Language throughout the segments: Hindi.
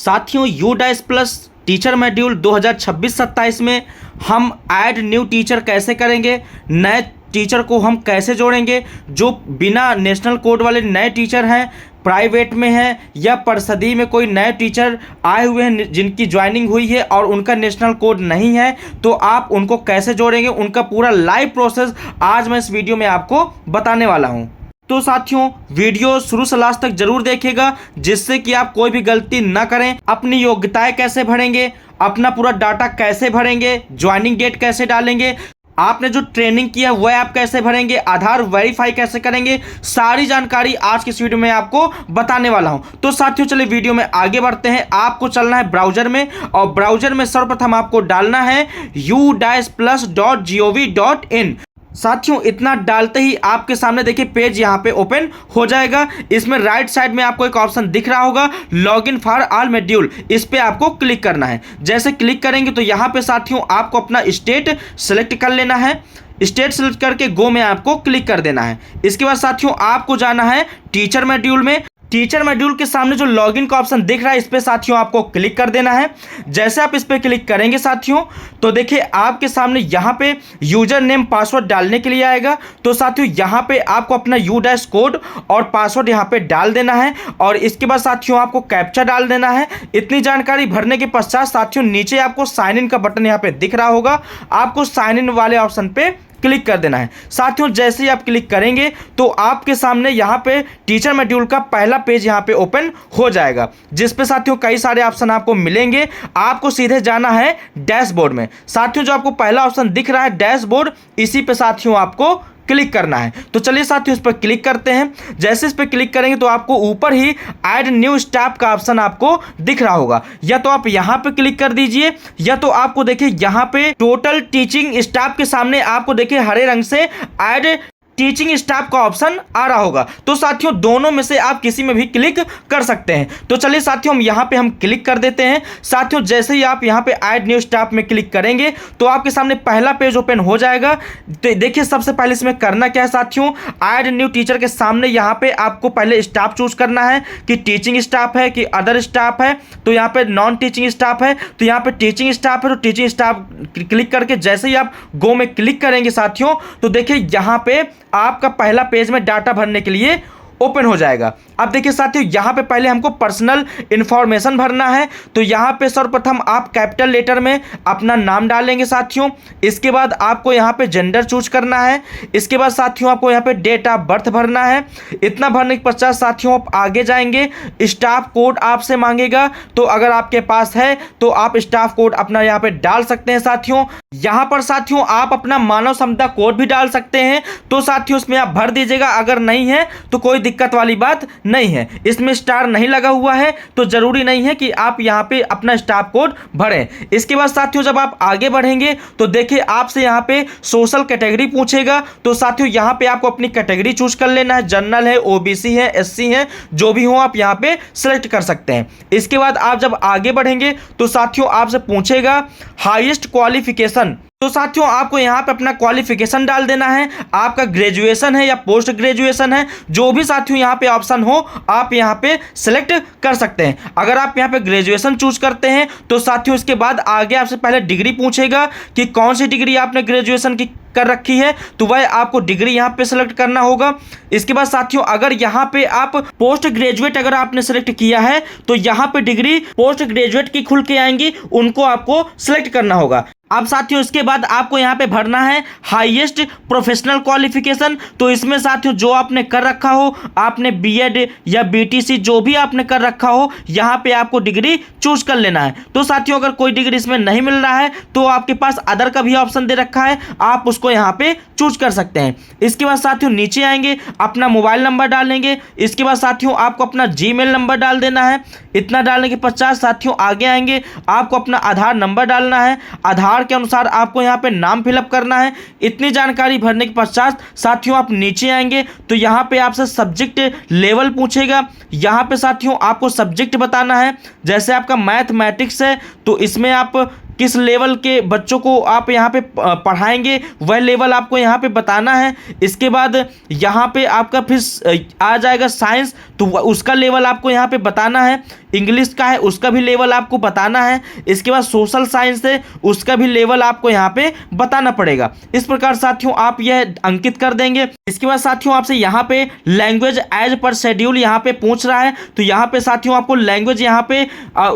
साथियों यूडाइस प्लस टीचर मॉड्यूल 2026-27 में हम ऐड न्यू टीचर कैसे करेंगे, नए टीचर को हम कैसे जोड़ेंगे, जो बिना नेशनल कोड वाले नए टीचर हैं, प्राइवेट में हैं या परिषदीय में कोई नए टीचर आए हुए हैं जिनकी ज्वाइनिंग हुई है और उनका नेशनल कोड नहीं है, तो आप उनको कैसे जोड़ेंगे, उनका पूरा लाइव प्रोसेस आज मैं इस वीडियो में आपको बताने वाला हूं। तो साथियों वीडियो शुरू से लास्ट तक जरूर देखिएगा, जिससे कि आप कोई भी गलती ना करें। अपनी योग्यताएं कैसे भरेंगे, अपना पूरा डाटा कैसे भरेंगे, ज्वाइनिंग डेट कैसे डालेंगे, आपने जो ट्रेनिंग किया वह आप कैसे भरेंगे, आधार वेरीफाई कैसे करेंगे, सारी जानकारी आज की इस वीडियो में आपको बताने वाला हूं। तो साथियों चलिए वीडियो में आगे बढ़ते हैं। आपको चलना है ब्राउजर में और ब्राउजर में सर्वप्रथम आपको डालना है udisplus.gov.in। साथियों इतना डालते ही आपके सामने देखिए पेज यहाँ पे ओपन हो जाएगा। इसमें राइट साइड में आपको एक ऑप्शन दिख रहा होगा लॉगिन फॉर ऑल मॉड्यूल, इस पे आपको क्लिक करना है। जैसे क्लिक करेंगे तो यहाँ पे साथियों आपको अपना स्टेट सेलेक्ट कर लेना है। स्टेट सेलेक्ट करके गो में आपको क्लिक कर देना है। इसके बाद साथियों आपको जाना है टीचर मॉड्यूल में। टीचर मॉड्यूल के सामने जो लॉगिन का ऑप्शन दिख रहा है इस पे साथियों आपको क्लिक कर देना है। जैसे आप इस पे क्लिक करेंगे साथियों तो देखिए आपके सामने यहाँ पे यूजर नेम पासवर्ड डालने के लिए आएगा। तो साथियों यहाँ पे आपको अपना यूडाइस कोड और पासवर्ड यहाँ पे डाल देना है और इसके बाद साथियों आपको कैप्चा डाल देना है। इतनी जानकारी भरने के पश्चात साथियों नीचे आपको साइन इन का बटन यहाँ पे दिख रहा होगा, आपको साइन इन वाले ऑप्शन पे क्लिक कर देना है। साथियों जैसे ही आप क्लिक करेंगे तो आपके सामने यहाँ पे टीचर मॉड्यूल का पहला पेज यहाँ पे ओपन हो जाएगा, जिस पे साथियों कई सारे ऑप्शन आपको मिलेंगे। आपको सीधे जाना है डैशबोर्ड में। साथियों जो आपको पहला ऑप्शन दिख रहा है डैशबोर्ड, इसी पे साथियों आपको क्लिक करना है। तो चलिए साथियों इस पर क्लिक करते हैं। जैसे इस पर क्लिक करेंगे तो आपको ऊपर ही ऐड न्यू स्टाफ का ऑप्शन आपको दिख रहा होगा। या तो आप यहां पे क्लिक कर दीजिए या तो आपको देखिए यहां पे टोटल टीचिंग स्टाफ के सामने आपको देखिए हरे रंग से ऐड टीचिंग स्टाफ का ऑप्शन आ रहा होगा। तो साथियों दोनों में से आप किसी में भी क्लिक कर सकते हैं। तो चलिए साथियों यहां पे हम क्लिक कर देते हैं। साथियों जैसे ही आप यहां पे ऐड न्यू स्टाफ में क्लिक करेंगे तो आपके सामने पहला पेज ओपन हो जाएगा। तो देखिए सबसे पहले इसमें करना क्या है साथियों, ऐड न्यू टीचर के सामने यहां पे आपको पहले स्टाफ चूज करना है कि टीचिंग स्टाफ है कि अदर स्टाफ है। तो यहाँ पे नॉन टीचिंग स्टाफ है, तो यहाँ पे टीचिंग स्टाफ है तो टीचिंग स्टाफ क्लिक करके जैसे ही आप गो में क्लिक करेंगे साथियों तो देखिए यहाँ पे आपका पहला पेज में डाटा भरने के लिए ओपन हो जाएगा। अब देखिए साथियों यहाँ पे पहले हमको पर्सनल इंफॉर्मेशन भरना है। तो यहाँ पे सर्वप्रथम आप कैपिटल लेटर में अपना नाम डालेंगे साथियों। इसके बाद आपको यहाँ पे जेंडर चूज करना है। इसके बाद साथियों आपको यहाँ पे डेट ऑफ बर्थ भरना है। इतना भरने के पश्चात साथियों आप आगे जाएंगे, स्टाफ कोड आपसे मांगेगा। तो अगर आपके पास है तो आप स्टाफ कोड अपना यहाँ पे डाल सकते हैं साथियों। यहाँ पर साथियों आप अपना मानव क्षमता कोड भी डाल सकते हैं। तो साथियों इसमें आप भर दीजिएगा, अगर नहीं है तो कोई दिक्कत वाली बात नहीं है। इसमें स्टार नहीं लगा हुआ है तो जरूरी नहीं है कि आप यहां पे अपना स्टाफ कोड भरें। इसके बाद साथियों जब आप आगे बढ़ेंगे तो देखिए आपसे यहां पे सोशल कैटेगरी पूछेगा। तो साथियों यहां पे आपको अपनी कैटेगरी चूज कर लेना है, जनरल है, ओबीसी है, एससी है, जो भी हो आप यहां पे सिलेक्ट कर सकते हैं। इसके बाद आप जब आगे बढ़ेंगे तो साथियों आपसे पूछेगा हाईएस्ट क्वालिफिकेशन। तो साथियों आपको यहाँ पे अपना क्वालिफिकेशन डाल देना है, आपका ग्रेजुएशन है या पोस्ट ग्रेजुएशन है, जो भी साथियों यहाँ पे ऑप्शन हो आप यहाँ पे सिलेक्ट कर सकते हैं। अगर आप यहाँ पे ग्रेजुएशन चूज करते हैं तो साथियों इसके बाद आगे आपसे पहले डिग्री पूछेगा कि कौन सी डिग्री आपने ग्रेजुएशन की कर रखी है, तो वह आपको डिग्री यहाँ पे सिलेक्ट करना होगा। इसके बाद साथियों अगर यहाँ पे आप पोस्ट ग्रेजुएट अगर आपने सिलेक्ट किया है तो यहाँ पे डिग्री पोस्ट ग्रेजुएट की खुल के आएंगी, उनको आपको सिलेक्ट करना होगा। अब साथियों इसके बाद आपको यहाँ पे भरना है हाईएस्ट प्रोफेशनल क्वालिफिकेशन। तो इसमें साथियों जो आपने कर रखा हो, आपने बीएड या बीटीसी जो भी आपने कर रखा हो, यहाँ पे आपको डिग्री चूज कर लेना है। तो साथियों अगर कोई डिग्री इसमें नहीं मिल रहा है तो आपके पास अदर का भी ऑप्शन दे रखा है, आप उसको यहाँ पे चूज कर सकते हैं। इसके बाद साथियों नीचे आएंगे, अपना मोबाइल नंबर डालेंगे। इसके बाद साथियों आपको अपना जीमेल नंबर डाल देना है। इतना डालने के पश्चात साथियों आगे आएंगे, आपको अपना आधार नंबर डालना है। आधार के अनुसार आपको यहाँ पे नाम फिलअप करना है। इतनी जानकारी भरने के पश्चात साथियों आप नीचे आएंगे तो यहाँ पे आपसे सब्जेक्ट लेवल पूछेगा। यहाँ पे साथियों आपको सब्जेक्ट बताना है। जैसे आपका मैथमेटिक्स है तो इसमें आप किस लेवल के बच्चों को आप यहाँ पे पढ़ाएंगे, वह लेवल आपको यहाँ पे बताना है। इसके बाद यहाँ पे आपका फिर आ जाएगा साइंस, तो उसका लेवल आपको यहाँ पे बताना है। इंग्लिश का है उसका भी लेवल आपको बताना है। इसके बाद सोशल साइंस है उसका भी लेवल आपको यहाँ पे बताना पड़ेगा। इस प्रकार साथियों आप यह अंकित कर देंगे। इसके बाद साथियों आपसे यहाँ पे लैंग्वेज एज पर शेड्यूल यहाँ पे पूछ रहा है, तो यहाँ पे साथियों आपको लैंग्वेज यहाँ पे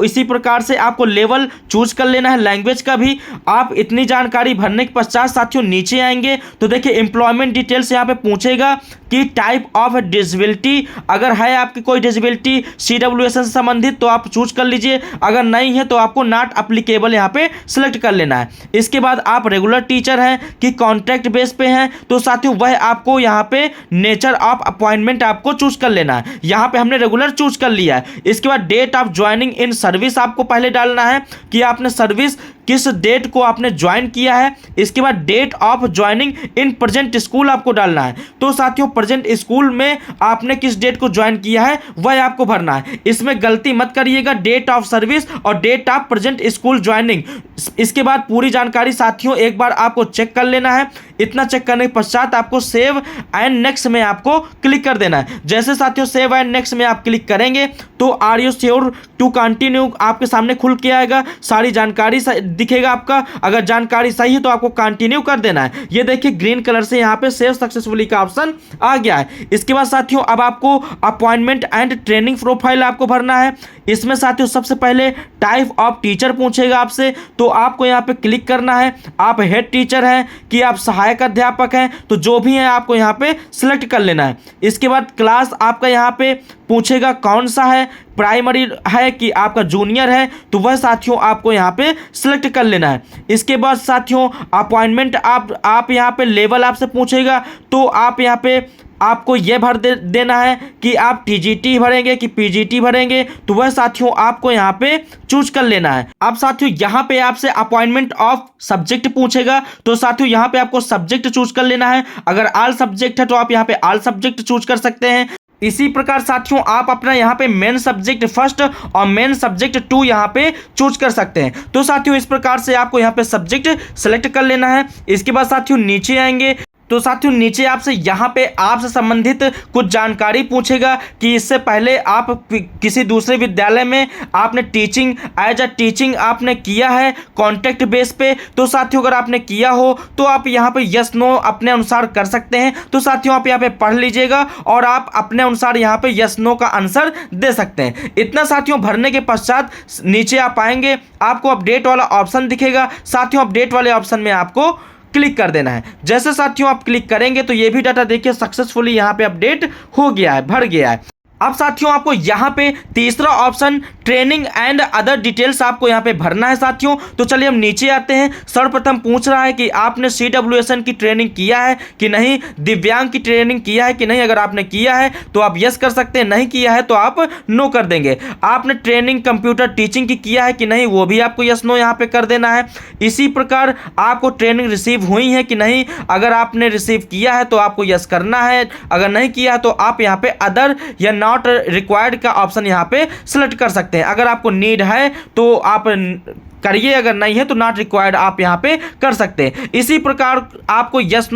इसी प्रकार से आपको लेवल चूज कर लेना है लैंग्वेज का भी। आप इतनी जानकारी भरने के पश्चात साथियों नीचे आएंगे तो देखिए एम्प्लॉयमेंट डिटेल्स यहाँ पे पूछेगा कि टाइप ऑफ डिसेबिलिटी, अगर है आपकी कोई डिसेबिलिटी CWS से संबंधित तो आप चूज कर लीजिए, अगर नहीं है तो आपको नॉट अप्लीकेबल यहाँ पे सिलेक्ट कर लेना है। इसके बाद आप रेगुलर टीचर हैं कि कॉन्ट्रैक्ट बेस पे हैं, तो साथियों वह आपको यहाँ पे नेचर ऑफ अपॉइंटमेंट आपको चूज कर लेना है। यहाँ पे हमने रेगुलर चूज कर लिया है। इसके बाद date of joining in service आपको पहले डालना है कि आपने सर्विस किस डेट को आपने ज्वाइन किया है। इसके बाद date of joining in present school आपको डालना है, तो साथियों प्रेजेंट स्कूल में आपने किस डेट को ज्वाइन किया है वह आपको भरना है। इसमें गलती मत करिएगा, डेट ऑफ सर्विस और date of present school joining. इसके बाद पूरी जानकारी साथियों एक बार आपको चेक कर लेना है। इतना चेक करने के पश्चात आपको सेव एंड नेक्स्ट में आपको क्लिक कर देना है। जैसे साथियों सेव एंड नेक्स्ट में आप क्लिक करेंगे तो are you sure to continue आपके सामने खुल के आएगा, सारी जानकारी दिखेगा आपका। अगर जानकारी सही है तो आपको कंटिन्यू कर देना है। ये देखिए ग्रीन कलर से यहाँ पे सेव सक्सेसफुली का ऑप्शन आ गया है। इसके बाद साथियों अब आपको अपॉइंटमेंट एंड ट्रेनिंग प्रोफाइल आपको भरना है। इसमें साथियों सबसे पहले टाइप ऑफ टीचर पूछेगा आपसे, तो आपको यहाँ पे क्लिक करना है। आप हेड टीचर हैं कि आप सहायक अध्यापक हैं, तो जो भी है आपको यहाँ पे सिलेक्ट कर लेना है। इसके बाद क्लास आपका यहाँ पे पूछेगा कौन सा है, प्राइमरी है कि आपका जूनियर है, तो वह साथियों आपको यहाँ पे सिलेक्ट कर लेना है। इसके बाद साथियों अपॉइंटमेंट आप यहाँ पे लेवल आपसे पूछेगा, तो आप यहाँ पे आपको यह भर देना है कि आप TGT भरेंगे कि PGT भरेंगे, तो वह साथियों आपको यहाँ पे चूज कर लेना है। अब साथियों यहाँ पे आपसे अपॉइंटमेंट ऑफ सब्जेक्ट पूछेगा, तो साथियों यहाँ पे आपको सब्जेक्ट चूज कर लेना है। अगर ऑल सब्जेक्ट है तो आप यहाँ पे ऑल सब्जेक्ट चूज कर सकते हैं। इसी प्रकार साथियों आप अपना यहाँ पे मेन सब्जेक्ट फर्स्ट और मेन सब्जेक्ट 2 यहाँ पे चूज कर सकते हैं। तो साथियों इस प्रकार से आपको यहाँ पे सब्जेक्ट सेलेक्ट कर लेना है। इसके बाद साथियों नीचे आएंगे तो साथियों नीचे आपसे यहाँ पे आपसे संबंधित कुछ जानकारी पूछेगा कि इससे पहले आप किसी दूसरे विद्यालय में आपने टीचिंग एज अ टीचिंग आपने किया है कॉन्ट्रैक्ट बेस पे। तो साथियों अगर आपने किया हो तो आप यहाँ पे यस नो अपने अनुसार कर सकते हैं। तो साथियों आप यहाँ पे पढ़ लीजिएगा और आप अपने अनुसार यहाँ पे यस नो का आंसर दे सकते हैं। इतना साथियों भरने के पश्चात नीचे आप आएंगे, आपको अपडेट वाला ऑप्शन दिखेगा। साथियों अपडेट वाले ऑप्शन में आपको क्लिक कर देना है। जैसे साथियों आप क्लिक करेंगे तो ये भी डाटा देखिए सक्सेसफुली यहाँ पे अपडेट हो गया है, भर गया है। अब साथियों आपको यहाँ पे तीसरा option training and other details आपको यहाँ पे भरना है साथियों। तो चलिए हम नीचे आते हैं। सर्वप्रथम पूछ रहा है कि आपने CWSN की ट्रेनिंग किया है कि नहीं, दिव्यांग की ट्रेनिंग किया है कि नहीं। अगर आपने किया है तो आप यस कर सकते हैं, नहीं किया है तो आप नो कर देंगे। आपने ट्रेनिंग कंप्यूटर टीचिंग की किया है कि नहीं, वो भी आपको यस नो यहाँ पे कर देना है। इसी प्रकार आपको ट्रेनिंग रिसीव हुई है कि नहीं, अगर आपने रिसीव किया है तो आपको यस करना है, अगर नहीं किया है तो आप यहाँ पे अदर या नॉट रिक्वायर्ड का ऑप्शन यहाँ पे सिलेक्ट कर सकते हैं। अगर आपको नीड है तो आप करिए, अगर नहीं है तो नॉट रिक्वायर्ड आप यहाँ पे कर सकते हैं। इसी प्रकार आपको यस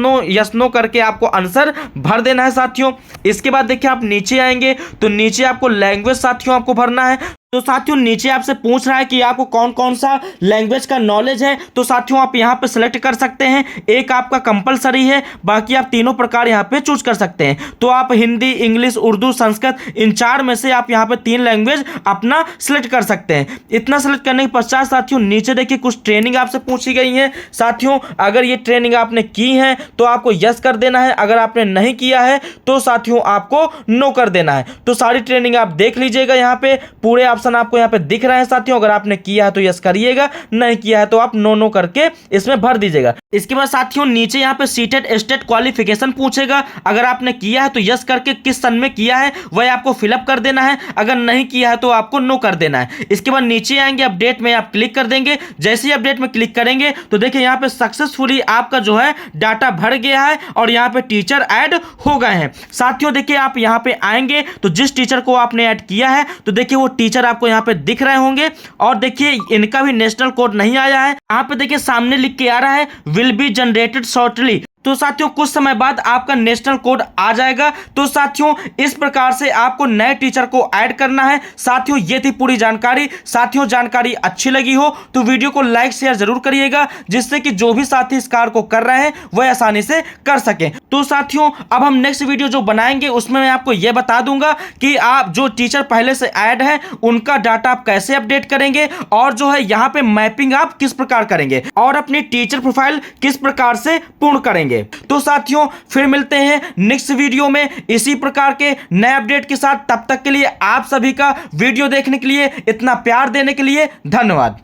नो करके आपको आंसर भर देना है साथियों। इसके बाद देखिए आप नीचे आएंगे तो नीचे आपको लैंग्वेज साथियों आपको भरना है। तो साथियों नीचे आपसे पूछ रहा है कि आपको कौन कौन सा लैंग्वेज का नॉलेज है। तो साथियों आप यहाँ पे सिलेक्ट कर सकते हैं, एक आपका कंपलसरी है, बाकी आप तीनों प्रकार यहाँ पे चूज कर सकते हैं। तो आप हिंदी, इंग्लिश, उर्दू, संस्कृत, इन 4 में से आप यहाँ पे 3 लैंग्वेज अपना सिलेक्ट कर सकते हैं। इतना सिलेक्ट करने के पश्चात साथियों नीचे देखिए कुछ ट्रेनिंग आपसे पूछी गई है। साथियों अगर ये ट्रेनिंग आपने की है तो आपको यस कर देना है, अगर आपने नहीं किया है तो साथियों आपको नो कर देना है। तो सारी ट्रेनिंग आप देख लीजिएगा, यहाँ पे पूरे ऑप्शन आपको यहाँ पे दिख रहे हैं साथियों। अगर आपने किया है तो यस करिएगा, नहीं किया है तो आप नो करके इसमें भर दीजिएगा। इसके बाद साथियों नीचे यहाँ पे सीटेड स्टेट क्वालिफिकेशन पूछेगा। अगर आपने किया है तो यस करके किस सन में किया है वह आपको फिलअप कर देना है, अगर नहीं किया है तो आपको नो कर देना है। इसके बाद नीचे आएंगे, अपडेट में आप क्लिक कर देंगे। जैसे ही अपडेट में क्लिक करेंगे तो देखिए यहाँ पे सक्सेसफुली आपका जो है डाटा भर गया है और यहाँ पे टीचर ऐड हो गए हैं। साथियों देखिए आप यहाँ पे आएंगे तो जिस टीचर को आपने ऐड किया है तो देखिए वो टीचर आपको यहाँ पे दिख रहे होंगे। और देखिए इनका भी नेशनल कोड नहीं आया है। यहाँ पे देखिए सामने लिख के आ रहा है विल बी जनरेटेड शॉर्टली। तो साथियों कुछ समय बाद आपका नेशनल कोड आ जाएगा। तो साथियों इस प्रकार से आपको नए टीचर को ऐड करना है। साथियों ये थी पूरी जानकारी। साथियों जानकारी अच्छी लगी हो तो वीडियो को लाइक शेयर जरूर करिएगा, जिससे कि जो भी साथी इस कार्य को कर रहे हैं वह आसानी से कर सकें। तो साथियों अब हम नेक्स्ट वीडियो जो बनाएंगे उसमें मैं आपको यह बता दूंगा कि आप जो टीचर पहले से ऐड है उनका डाटा आप कैसे अपडेट करेंगे, और जो है यहाँ पे मैपिंग आप किस प्रकार करेंगे, और अपनी टीचर प्रोफाइल किस प्रकार से पूर्ण करेंगे। तो साथियों फिर मिलते हैं नेक्स्ट वीडियो में इसी प्रकार के नए अपडेट के साथ। तब तक के लिए आप सभी का वीडियो देखने के लिए, इतना प्यार देने के लिए धन्यवाद।